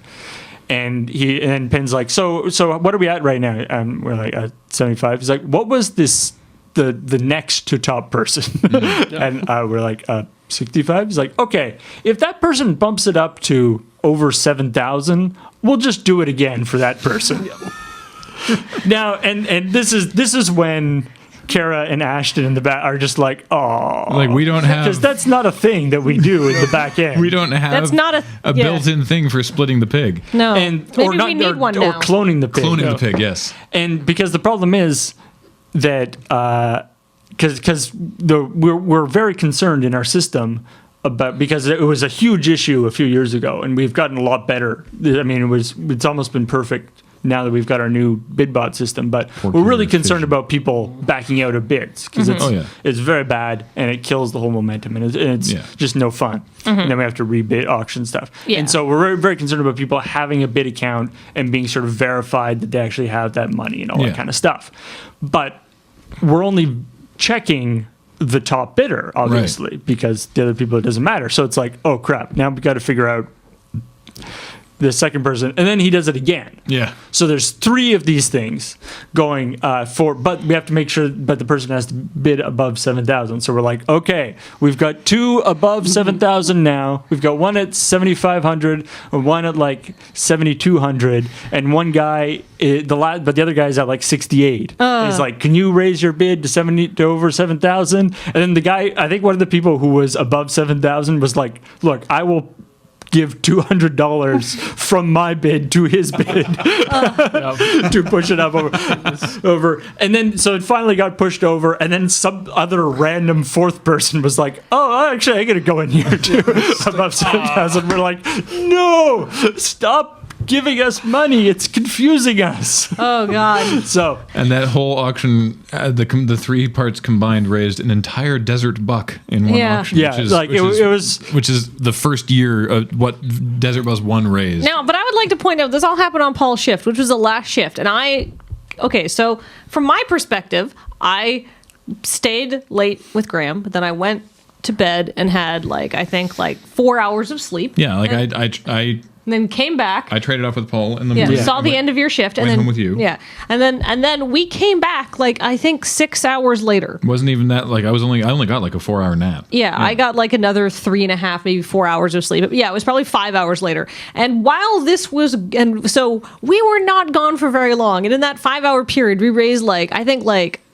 And then Penn's like, so what are we at right now? We're like at 75. He's like, what was this the next to top person? And we're like 65. He's like, okay, if that person bumps it up to over 7,000, we'll just do it again for that person. Now, and this is when Kara and Ashton in the back are just like, oh, Like we don't have, because that's not a thing that we do in the back end. we don't have That's not a- yeah. built-in thing for splitting the pig. No. And Maybe or not we need one or now. cloning the pig. Cloning the pig, yes. And because the problem is that because we're very concerned in our system about, because it was a huge issue a few years ago, and we've gotten a lot better. I mean, it's almost been perfect now that we've got our new bid bot system, but we're really concerned about people backing out of bids because it's very bad and it kills the whole momentum, and it's just no fun. And then we have to rebid auction stuff. Yeah. And so we're very, very concerned about people having a bid account and being sort of verified that they actually have that money and all that kind of stuff. But we're only checking the top bidder, obviously, because the other people, it doesn't matter. So it's like, oh crap, now we got to figure out the second person, and then he does it again. Yeah. So there's 3 of these things going but we have to make sure, but the person has to bid above 7,000. So we're like, okay, we've got 2 above 7,000 now. We've got one at 7,500, or one at like 7,200, and one guy, but the other guy's at like 68. He's like, can you raise your bid to over 7,000? And then the guy, I think one of the people who was above 7,000 was like, look, I will give $200 from my bid to his bid to push it up over. And then, so it finally got pushed over, and then some other random 4th person was like, oh, actually, I gotta go in here too, above 7,000. We're like, no, stop giving us money. It's confusing us. Oh, God. So, And that whole auction, the 3 parts combined raised an entire desert buck in one auction. Yeah, Which is the first year of what Desert Bus 1 raised. Now, but I would like to point out, this all happened on Paul's shift, which was the last shift. And so from my perspective, I stayed late with Graham, but then I went to bed and had I think 4 hours of sleep. Yeah, I And then came back. I traded off with Paul in the morning. Saw the end of your shift, and went then home with you. Yeah, and then we came back I think 6 hours later. Wasn't even that I only got a 4-hour nap. Yeah, I got another 3.5, maybe 4 hours of sleep. But yeah, it was probably 5 hours later. And while this was, and so we were not gone for very long. And in that 5-hour period, we raised I think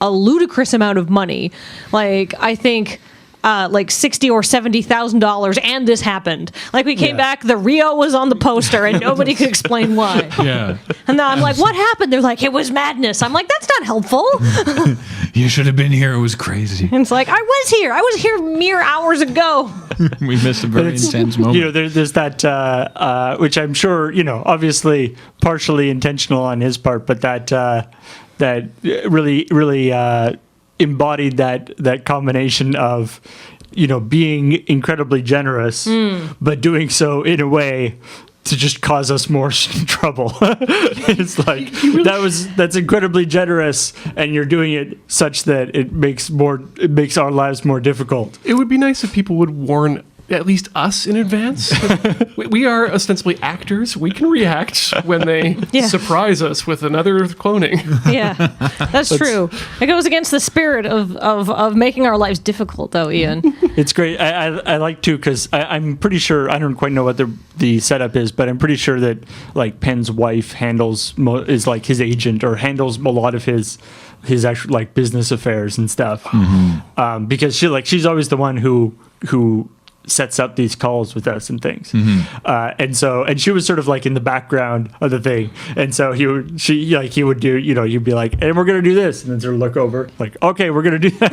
a ludicrous amount of money. I think. $60,000 or $70,000, and this happened. We came back, the Rio was on the poster, and nobody could explain why. Yeah. And then I'm like, what happened? They're like, it was madness. I'm like, that's not helpful. You should have been here. It was crazy. And it's like, I was here mere hours ago. We missed a very intense moment. There's that, which I'm sure, obviously partially intentional on his part, but that really, really embodied that combination of being incredibly generous but doing so in a way to just cause us more trouble. It's that's incredibly generous, and you're doing it such that it makes our lives more difficult. It would be nice if people would warn at least us in advance. We are ostensibly actors. We can react when they surprise us with another cloning. Yeah, that's true. It goes against the spirit of making our lives difficult, though, Ian. It's great. I like to, because I'm pretty sure, I don't quite know what the setup is, but I'm pretty sure that Penn's wife is his agent, or handles a lot of his actual business affairs and stuff. Mm-hmm. Because she's always the one who sets up these calls with us and things. Mm-hmm. And she was sort of in the background of the thing. And so he would do, you'd be like, and we're going to do this. And then sort of look over okay, we're going to do that.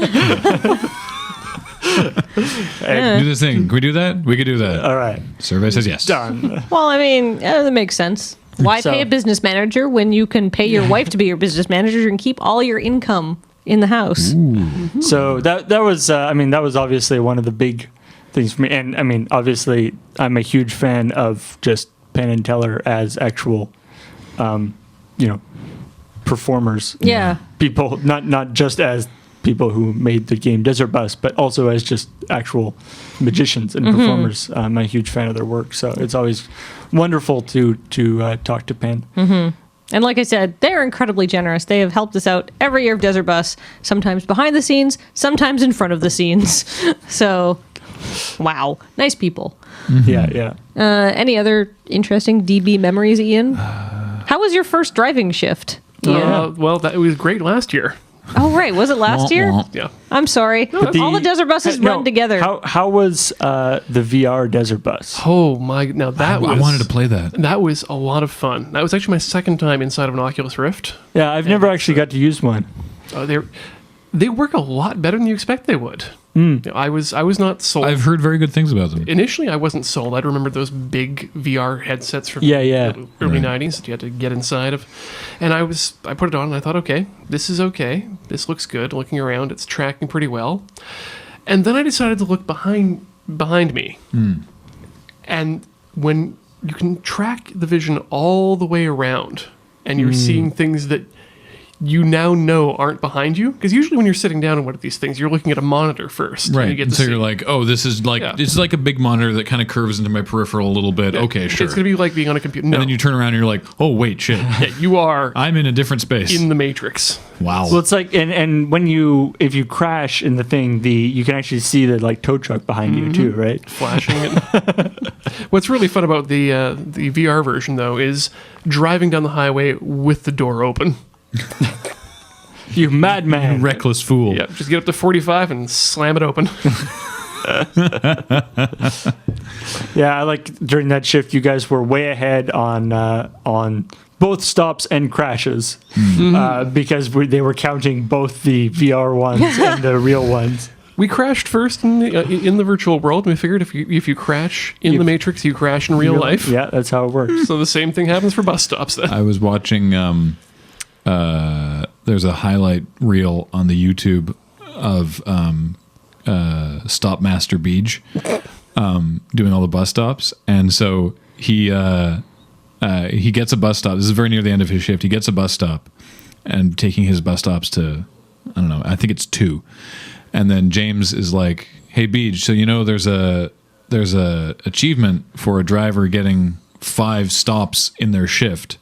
Do this thing. Can we do that? We could do that. All right. Survey says yes. Done. Well, I mean, that makes sense. Why pay a business manager when you can pay your wife to be your business manager and keep all your income in the house? Mm-hmm. So that was, that was obviously one of the big things for me. And I mean, obviously, I'm a huge fan of just Penn and Teller as actual, performers. Yeah. People, not just as people who made the game Desert Bus, but also as just actual magicians and performers. I'm a huge fan of their work. So it's always wonderful to talk to Penn. Mm-hmm. And like I said, they're incredibly generous. They have helped us out every year of Desert Bus, sometimes behind the scenes, sometimes in front of the scenes. So Wow. Nice people. Yeah. Any other interesting DB memories, Ian? How was your first driving shift, Ian? Well, it was great last year. Oh, right. Was it last Womp year? womp. Yeah. I'm sorry. All the desert buses run together. How was the VR desert bus? Oh my! Now that I wanted to play that. That was a lot of fun. That was actually my second time inside of an Oculus Rift. Yeah, I've never actually got to use one. They work a lot better than you expect they would. You know, I was not sold. I've heard very good things about them. Initially, I wasn't sold. I remember those big VR headsets from Yeah. the early 90s that you had to get inside of. And I put it on and I thought, okay, this is okay. This looks good. Looking around, it's tracking pretty well. And then I decided to look behind me. And when you can track the vision all the way around and you're seeing things that you now know aren't behind you, because usually when you're sitting down on one of these things, you're looking at a monitor first. And you Right. get to So see. you're like, oh, this is like, it's like a big monitor that kind of curves into my peripheral a little bit. Okay, sure. It's going to be like being on a computer. No. And then you turn around and you're like, oh, wait, shit. Yeah, you are I'm in a different space. in the Matrix. Wow. Well, it's like, and when if you crash in the thing, you can actually see the like tow truck behind you too, right? Flashing it. What's really fun about the VR version, though, is driving down the highway with the door open. You madman. Reckless fool. Yeah, just get up to 45 and slam it open. Yeah, I like during that shift, you guys were way ahead on both stops and crashes because they were counting both the VR ones and the real ones. We crashed first in the virtual world, and we figured if you crash in the Matrix, you crash in real life. Yeah, that's how it works. So the same thing happens for bus stops then. I was watching, there's a highlight reel on the YouTube of Stop Master Beach doing all the bus stops. And so he gets a bus stop. This is very near the end of his shift. He gets a bus stop and taking his bus stops to, I don't know, I think it's 2. And then James is like, hey, Beach, so you know there's a achievement for a driver getting 5 stops in their shift,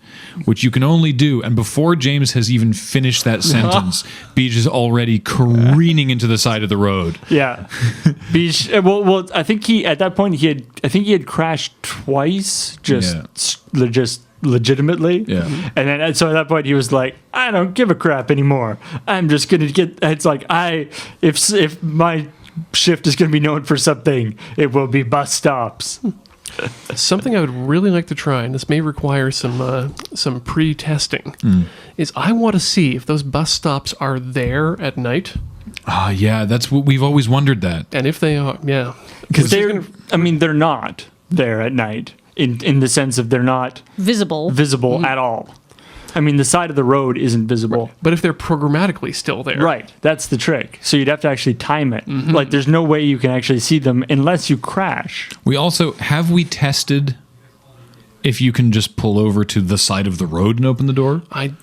which you can only do. And before James has even finished that sentence, Beach is already careening into the side of the road. Yeah, Beach. Well, I think at that point he had crashed twice, just legitimately. Yeah. And then so at that point he was like, I don't give a crap anymore. I'm just gonna get. It's like if my shift is gonna be known for something, it will be bus stops. Something I would really like to try, and this may require some pre-testing, is I want to see if those bus stops are there at night. Yeah, that's what we've always wondered that. And if they are, yeah. Because they're not there at night in the sense of they're not Visible. at all. I mean, the side of the road isn't visible. But if they're programmatically still there. Right. That's the trick. So you'd have to actually time it. Like, there's no way you can actually see them unless you crash. We also, have we tested if you can just pull over to the side of the road and open the door? I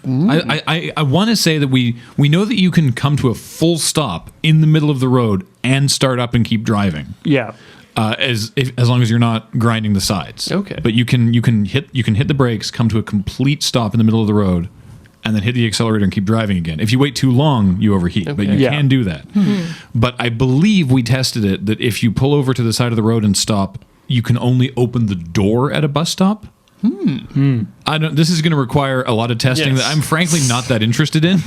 want to say that we know that you can come to a full stop in the middle of the road and start up and keep driving. Yeah. As long as you're not grinding the sides. Okay. But you can hit the brakes, come to a complete stop in the middle of the road, and then hit the accelerator and keep driving again. If you wait too long, you overheat. But you Yeah. can do that. But I believe we tested it that if you pull over to the side of the road and stop, you can only open the door at a bus stop. I don't. This is going to require a lot of testing Yes. that I'm frankly not that interested in.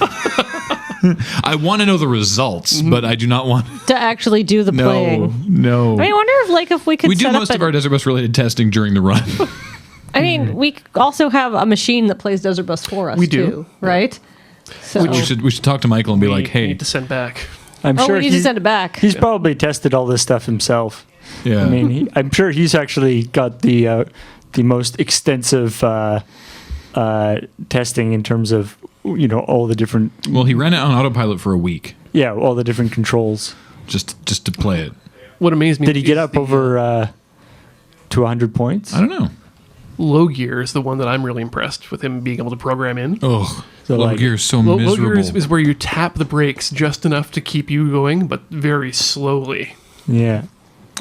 I want to know the results, but I do not want To actually do the playing. No. I mean, I wonder if we could We do set most up of our Desert Bus related testing during the run. I mean, we also have a machine that plays Desert Bus for us, We do. too, right? So, we should talk to Michael and be like, hey, need to send back. I'm we sure need to send it back. he's probably tested all this stuff himself. yeah. I mean, I'm sure he's actually got the most extensive testing in terms of, all the different, well, he ran it on autopilot for a week all the different controls. just to play it. What amazed me Did he get is up the over to 100 points? I don't know. low gear is the one that I'm really impressed with him being able to program in. Oh, So, low like, gear is so Low miserable. gear is where you tap the brakes just enough to keep you going, but very slowly. Yeah.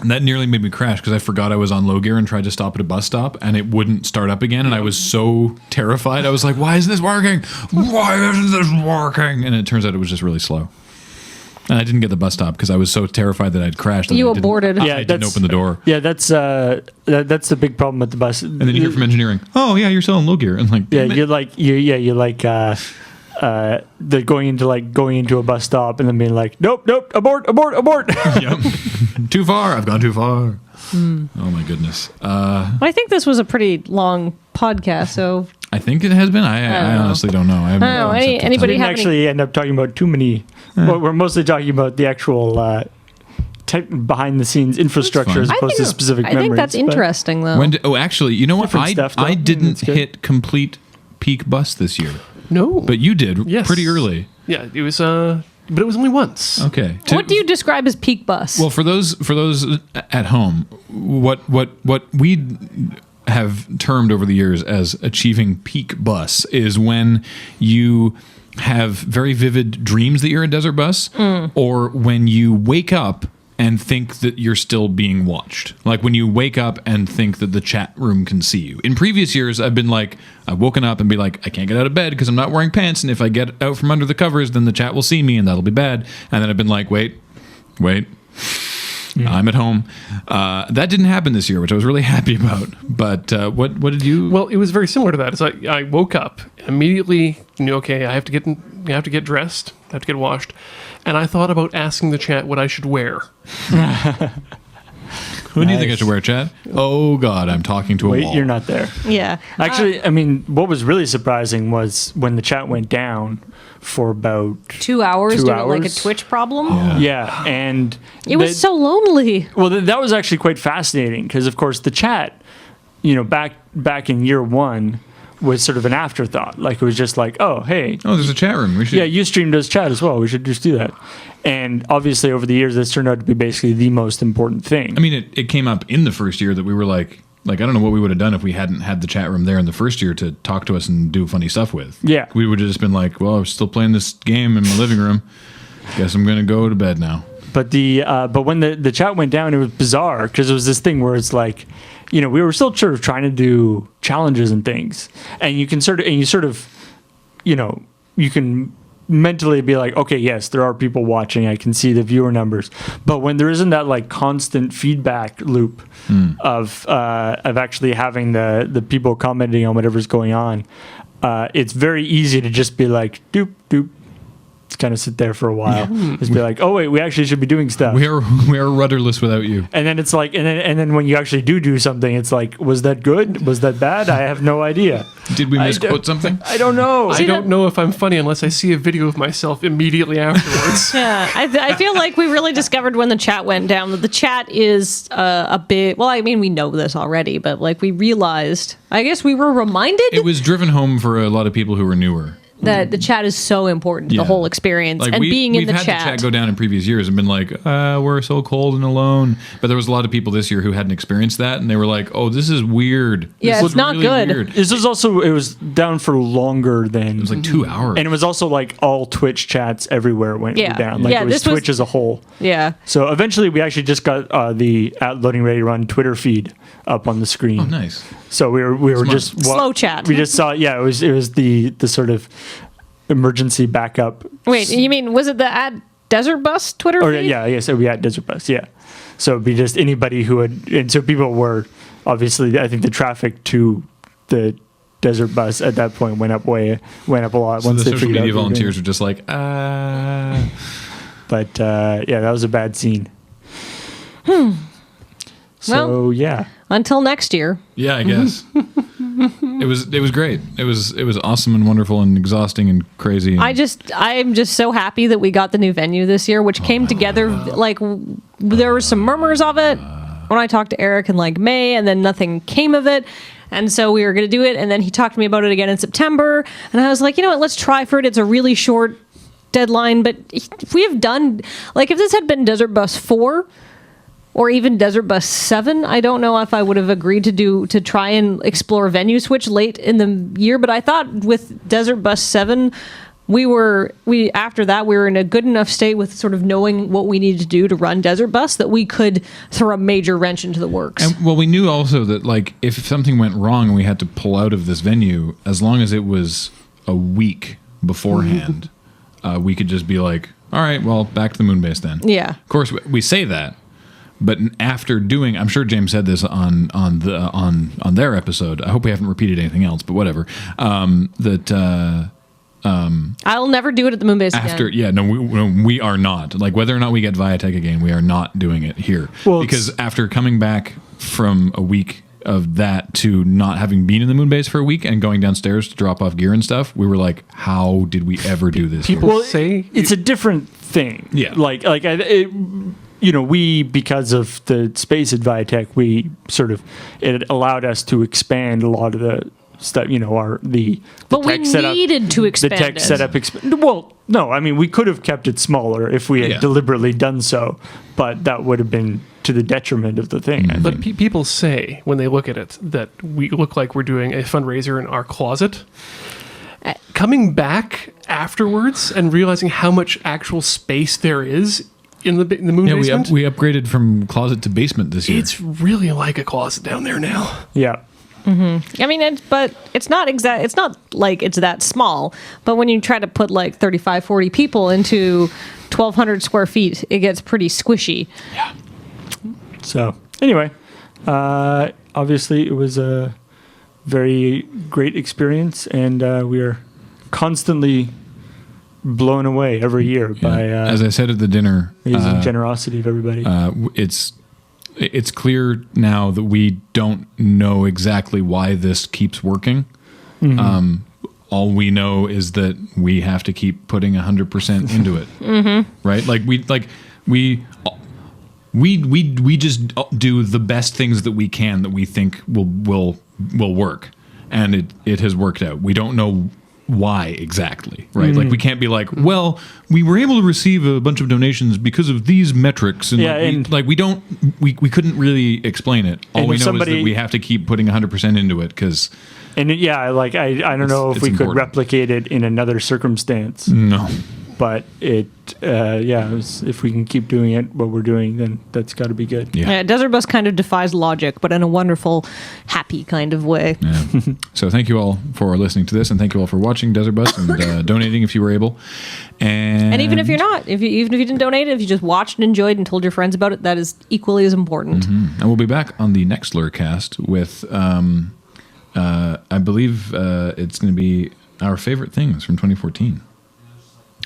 And that nearly made me crash because I forgot I was on low gear and tried to stop at a bus stop and it wouldn't start up again. And I was so terrified. I was like, why isn't this working? Why isn't this working? And it turns out it was just really slow. And I didn't get the bus stop because I was so terrified that I'd crashed. That You I didn't- aborted. I didn't open the door. Yeah, that's the big problem with the bus. And then you hear from engineering, "Oh yeah, you're selling low gear," and like, Yeah, damn it. you're like the going into a bus stop and then being like, nope, abort. Yep. Too far. I've gone too far. Oh my goodness. I think this was a pretty long podcast, so I think it has been. I don't know. honestly don't know. I haven't I don't know. set the time. Anybody We didn't have any- actually end up talking about too many. Well, we're mostly talking about the actual behind the scenes infrastructure as fine. opposed to specific I memories. think that's but- interesting, though. Actually, you know what? Different stuff, though. I didn't That's good. hit complete peak bus this year, No. but you did Yes. pretty early. Yeah, it was but it was only once. Okay. What do you describe as peak bus? Well, for those at home, what we have termed over the years as achieving peak bus is when you have very vivid dreams that you're a desert bus, or when you wake up and think that you're still being watched. Like when you wake up and think that the chat room can see you. In previous years, I've woken up and be like, I can't get out of bed because I'm not wearing pants, and if I get out from under the covers, then the chat will see me, and that'll be bad. And then I've been like, wait. I'm at home. That didn't happen this year, which I was really happy about. But what did you? Well, it was very similar to that. As I woke up immediately, knew okay, I have to get dressed, I have to get washed, and I thought about asking the chat what I should wear. Who do you think I should wear, Chad? Oh God, I'm talking to a Wait, wall. you're not there. yeah. Actually, I mean, what was really surprising was when the chat went down for about 2 hours 2 due to like a hours? Twitch problem. yeah, and It was so lonely. well. That was actually quite fascinating because, of course, the chat, back in year one, was sort of an afterthought. Like it was just like, oh, hey, Oh, there's a chat room. We should. yeah, Ustream does chat as well. We should just do that. And obviously, over the years, that's turned out to be basically the most important thing. I mean, it came up in the first year that we were like I don't know what we would have done if we hadn't had the chat room there in the first year to talk to us and do funny stuff with. Yeah. We would have just been like, well, I'm still playing this game in my living room. Guess I'm gonna go to bed now. But but when the chat went down, it was bizarre because it was this thing where it's like, we were still sort of trying to do challenges and things, and you can you can mentally be like, okay, yes, there are people watching. I can see the viewer numbers. But when there isn't that like constant feedback loop of actually having the people commenting on whatever's going on, it's very easy to just be like, doop doop. Kind of sit there for a while, just be like, "Oh wait, we actually should be doing stuff." We are rudderless without you. And then it's like, and then when you actually do something, it's like, was that good? Was that bad? I have no idea. Did we misquote something? I don't know. I don't know if I'm funny unless I see a video of myself immediately afterwards. Yeah, I feel like we really discovered when the chat went down that the chat is a bit. Well, I mean, we know this already, but like we realized, I guess we were reminded It was driven home for a lot of people who were newer. that the chat is so important to Yeah. the whole experience, and being in we've the had chat. the chat go down in previous years and been like, we're so cold and alone. But there was a lot of people this year who hadn't experienced that, and they were like, oh, this is weird. Yeah, This it's is not good. Weird. This is also, it was down for longer than. It was like 2 hours. and it was also like all Twitch chats everywhere went Yeah. down. Like Yeah, it was this was- Twitch as a whole. Yeah, So So eventually, we actually just got the @LoadingReadyRun Twitter feed up on the screen. oh, nice. So we were Smart. just Slow chat. We just saw, yeah, it was the sort of emergency backup. wait, you mean was it the @Desert Bus Twitter Or feed? yeah, I guess it would be Desert Bus. Yeah, so it'd be just anybody who had, and so people were obviously. I think the traffic to the Desert Bus at that point went up a lot. So once the they social figured out media what they were doing. volunteers were just like, But yeah, that was a bad scene. So Well- yeah, Until next year. yeah, I guess. It was great. It was awesome and wonderful and exhausting and crazy. And I'm just so happy that we got the new venue this year, which came together like there were some murmurs of it when I talked to Eric in like May, and then nothing came of it. And so we were going to do it, and then he talked to me about it again in September, and I was like, you know what, let's try for it. It's a really short deadline, but if we have done, like, if this had been Desert Bus 4 or even Desert Bus 7, I don't know if I would have agreed to try and explore venue switch late in the year, but I thought with Desert Bus 7, after that we were in a good enough state with sort of knowing what we needed to do to run Desert Bus that we could throw a major wrench into the works. And, well, we knew also that like if something went wrong and we had to pull out of this venue, as long as it was a week beforehand, we could just be like, all right, well, back to the moon base then. Yeah. Of course, we say that, but after doing, I'm sure James said this on their episode. I hope we haven't repeated anything else, but whatever. I'll never do it at the moon base After, again. we are not. Like, whether or not we get Viatech again, we are not doing it here. Well, because after coming back from a week of that to not having been in the moon base for a week and going downstairs to drop off gear and stuff, we were like, how did we ever do this? People Well, say it's a different thing. Yeah. We, because of the space at Viatech, it allowed us to expand a lot of the stuff, the But we tech setup, needed to expand the tech it. setup. Well, no, I mean, we could have kept it smaller if we had Yeah. deliberately done so, but that would have been to the detriment of the thing. I But think. people say when they look at it that we look like we're doing a fundraiser in our closet. Coming back afterwards and realizing how much actual space there is in the moon Yeah, basement, we upgraded from closet to basement this year. it's really like a closet down there now. Yeah. I mean, it's not exact. It's not like it's that small. But when you try to put like 35, 40 people into 1,200 square feet, it gets pretty squishy. So anyway, obviously it was a very great experience, and we are constantly blown away every year by As I said at the dinner, amazing generosity of everybody. it's clear now that we don't know exactly why this keeps working. All we know is that we have to keep putting 100% into it, right? Like we just do the best things that we can that we think will work, and it has worked out. We don't know why exactly, right? Like, we can't be like, well, we were able to receive a bunch of donations because of these metrics, and we couldn't really explain it. All And we if know somebody- is that we have to keep putting 100% into it because I don't know if it's we could important. replicate it in another circumstance, no. but if we can keep doing it, what we're doing, then that's got to be good. Yeah. Desert Bus kind of defies logic, but in a wonderful, happy kind of way. Yeah. So thank you all for listening to this, and thank you all for watching Desert Bus and donating if you were able. And even if you're not, even if you didn't donate, if you just watched and enjoyed and told your friends about it, that is equally as important. And we'll be back on the next LRRcast with, I believe it's going to be our favorite things from 2014.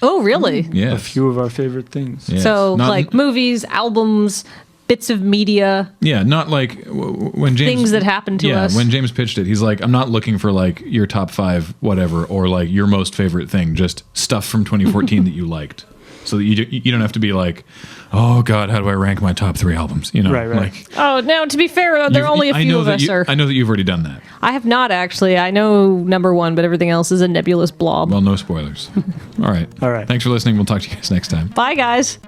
Oh, really? Yeah. A few of our favorite things. Yes. So, Not- like movies, albums, bits of media, Yeah, not like when James... things that happened to us. when James pitched it, he's like, I'm not looking for like your top 5 whatever, or like your most favorite thing, just stuff from 2014 that you liked. So that you don't have to be like, oh God, how do I rank my top 3 albums? Right. Like, Oh, now to be fair, there are only a few of us. I know that you've already done that. I have not actually. I know number 1, but everything else is a nebulous blob. Well, no spoilers. All right. All right. Thanks for listening. We'll talk to you guys next time. Bye, guys.